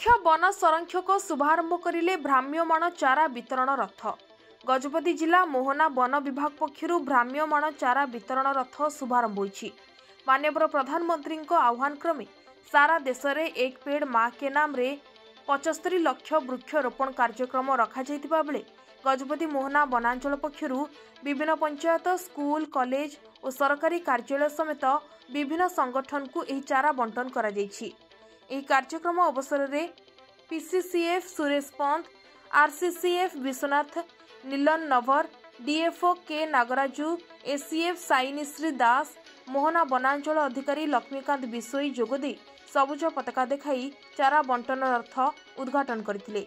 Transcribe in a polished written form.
मुख्य वन संरक्षक शुभारंभ करिले भ्राम्यमाण चारा वितरण रथ। गजपति जिला मोहना वन विभाग पक्षरु भ्राम्यमाण चारा वितरण रथ शुभारंभ होईछि। माननीय प्रधानमंत्री आह्वान क्रमे सारा देश में एक पेड़ माँ के नाम रे 75 लाख वृक्षरोपण कार्यक्रम रखा जाइतिबा बेले गजपति मोहना वनांचल पक्षरु विभिन्न पंचायत, स्कूल, कॉलेज और सरकारी कार्यालय समेत विभिन्न संगठन को यह चारा बंटन करा जाइछि। यह कार्यक्रम अवसर में पीसीसीएफ सुरेश पंत, आरसीसीएफ विश्वनाथ नीलन नवर, डीएफओ के नागराजू, एसीएफ साइनिश्री दास, मोहना वनांचल अधिकारी लक्ष्मीकांत बिशोई जोगदे सबुज पताका देखाई चारा बंटन रथ उद्घाटन करथिले।